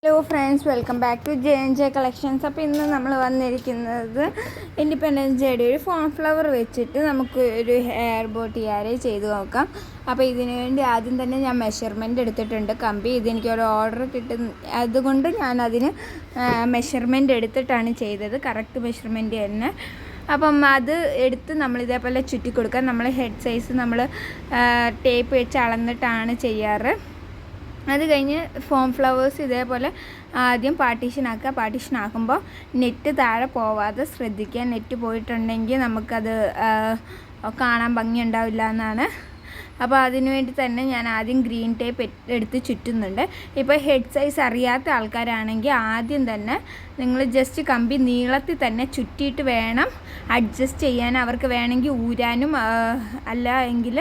Hello friends, welcome back to J collections. അപ്പോൾ ഇന്ന് നമ്മൾ വന്നിരിക്കുന്നത് ഇൻഡിപെൻഡൻസ് ഡേയുടെ ഒരു ഫോം ഫ്ലവർ വെച്ചിട്ട് നമുക്ക് ഒരു ഹെയർ ബോ ടിയാര ചെയ്ത് നോക്കാം. അപ്പോൾ ഇതിനു വേണ്ടി ആദ്യം തന്നെ ഞാൻ മെഷർമെൻറ്റ് എടുത്തിട്ടുണ്ട്. കമ്പി ഇതെനിക്കൊരു ഓർഡർ അതുകൊണ്ട് ഞാൻ അതിന് മെഷർമെൻറ്റ് എടുത്തിട്ടാണ് ചെയ്തത്, കറക്റ്റ് മെഷർമെൻറ്റ് തന്നെ. അപ്പം അത് എടുത്ത് നമ്മൾ ഇതേപോലെ ചുറ്റി കൊടുക്കാം. നമ്മൾ ഹെഡ് സൈസ് നമ്മൾ ടേപ്പ് വെച്ച് അളന്നിട്ടാണ് ചെയ്യാറ്. അത് കഴിഞ്ഞ് ഫോം ഫ്ലവേഴ്സ് ഇതേപോലെ ആദ്യം പാർട്ടീഷൻ ആക്കുമ്പോൾ നെറ്റ് താഴെ പോവാതെ ശ്രദ്ധിക്കുക. നെറ്റ് പോയിട്ടുണ്ടെങ്കിൽ നമുക്കത് കാണാൻ ഭംഗി ഉണ്ടാവില്ല എന്നാണ്. അപ്പോൾ അതിനു വേണ്ടി തന്നെ ഞാൻ ആദ്യം ഗ്രീൻ ടേപ്പ് എടുത്ത് ചുറ്റുന്നുണ്ട്. ഇപ്പോൾ ഹെഡ് സൈസ് അറിയാത്ത ആൾക്കാരാണെങ്കിൽ ആദ്യം തന്നെ നിങ്ങൾ ജസ്റ്റ് കമ്പി നീളത്തിൽ തന്നെ ചുറ്റിയിട്ട് വേണം അഡ്ജസ്റ്റ് ചെയ്യാൻ. അവർക്ക് വേണമെങ്കിൽ ഊരാനും അല്ല എങ്കിൽ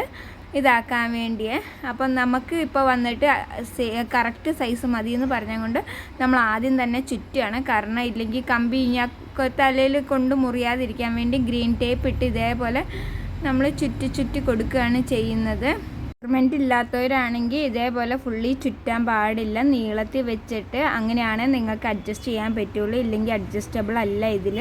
ഇതാക്കാൻ വേണ്ടിയേ. അപ്പം നമുക്ക് ഇപ്പോൾ വന്നിട്ട് കറക്റ്റ് സൈസ് മതി എന്ന് പറഞ്ഞുകൊണ്ട് നമ്മൾ ആദ്യം തന്നെ ചുറ്റുകയാണ്. കാരണം ഇല്ലെങ്കിൽ കമ്പി തലയിൽ കൊണ്ട് മുറിയാതിരിക്കാൻ വേണ്ടി ഗ്രീൻ ടേപ്പ് ഇട്ട് ഇതേപോലെ നമ്മൾ ചുറ്റി കൊടുക്കുകയാണ് ചെയ്യുന്നത്. മെഷർമെൻറ്റ് ഇല്ലാത്തവരാണെങ്കിൽ ഇതേപോലെ ഫുള്ളി ചുറ്റാൻ പാടില്ല, നീളത്തിൽ വെച്ചിട്ട് അങ്ങനെയാണ് നിങ്ങൾക്ക് അഡ്ജസ്റ്റ് ചെയ്യാൻ പറ്റുള്ളൂ. ഇല്ലെങ്കിൽ അഡ്ജസ്റ്റബിൾ അല്ല ഇതിൽ.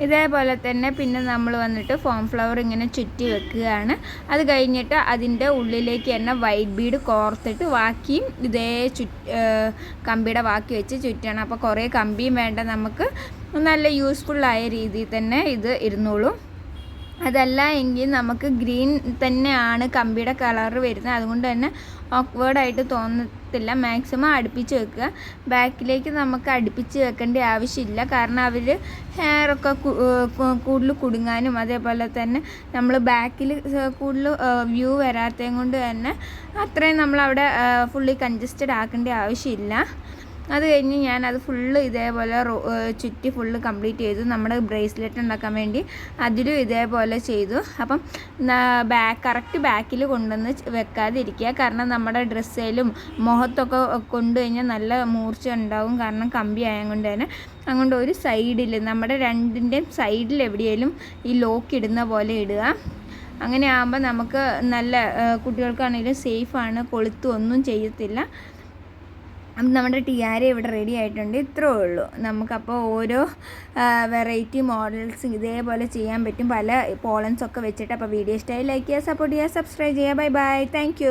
ഇതേപോലെ തന്നെ പിന്നെ നമ്മൾ വന്നിട്ട് ഫോം ഫ്ലവർ ഇങ്ങനെ ചുറ്റി വെക്കുകയാണ്. അത് കഴിഞ്ഞിട്ട് അതിൻ്റെ ഉള്ളിലേക്ക് തന്നെ വൈറ്റ് ബീഡ് കോർത്തിട്ട് ബാക്കിയും ഇതേ കമ്പിയുടെ ബാക്കി വെച്ച് ചുറ്റണം. അപ്പോൾ കുറേ കമ്പിയും വേണ്ട, നമുക്ക് നല്ല യൂസ്ഫുള്ളായ രീതിയിൽ തന്നെ ഇത് ഇരുന്നോളും. അതല്ല എങ്കിൽ നമുക്ക് ഗ്രീൻ തന്നെയാണ് കമ്പിയുടെ കളർ വരുന്നത്, അതുകൊണ്ട് തന്നെ ഓക്വേർഡായിട്ട് തോന്നത്തില്ല. മാക്സിമം അടുപ്പിച്ച് വെക്കുക. ബാക്കിലേക്ക് നമുക്ക് അടുപ്പിച്ച് വെക്കേണ്ട ആവശ്യമില്ല, കാരണം അവർ ഹെയറൊക്കെ കൂടുതൽ കുടുങ്ങാനും അതേപോലെ തന്നെ നമ്മൾ ബാക്കിൽ കൂടുതൽ വ്യൂ വരാത്തതും കൊണ്ട് തന്നെ അത്രയും നമ്മളവിടെ ഫുള്ളി കൺജസ്റ്റഡ് ആക്കേണ്ട ആവശ്യമില്ല. അത് കഴിഞ്ഞ് ഞാനത് ഫുള്ള് ഇതേപോലെ ചുറ്റി ഫുള്ള് കംപ്ലീറ്റ് ചെയ്തു. നമ്മുടെ ബ്രേസ്ലെറ്റ് ഉണ്ടാക്കാൻ വേണ്ടി അതിലും ഇതേപോലെ ചെയ്തു. അപ്പം കറക്റ്റ് ബാക്കിൽ കൊണ്ടുവന്ന് വെക്കാതിരിക്കുക, കാരണം നമ്മുടെ ഡ്രസ്സിലും മുഖത്തൊക്കെ കൊണ്ടുകഴിഞ്ഞാൽ നല്ല മൂർച്ച ഉണ്ടാവും, കാരണം കമ്പി ആയതുകൊണ്ട് തന്നെ. അതുകൊണ്ട് ഒരു സൈഡിൽ നമ്മുടെ രണ്ടിൻ്റെയും സൈഡിൽ എവിടെയെങ്കിലും ഈ ലോക്ക് ഇടുന്ന പോലെ ഇടുക. അങ്ങനെ ആകുമ്പോൾ നമുക്ക് നല്ല കുട്ടികൾക്കാണെങ്കിലും സേഫാണ്, കൊളുത്തും ഒന്നും ചെയ്യത്തില്ല. നമ്മുടെ ടിയാര ഇവിടെ റെഡി ആയിട്ടുണ്ട്. ഇത്രേ ഉള്ളൂ. നമുക്കപ്പോൾ ഓരോ വെറൈറ്റി മോഡൽസ് ഇതേപോലെ ചെയ്യാൻ പറ്റും, പല പോളൻസൊക്കെ വെച്ചിട്ട്. അപ്പോൾ വീഡിയോ ഇഷ്ടമായി ലൈക്ക് ചെയ്യുക, സപ്പോർട്ട് ചെയ്യുക, സബ്സ്ക്രൈബ് ചെയ്യുക. Bye bye, thank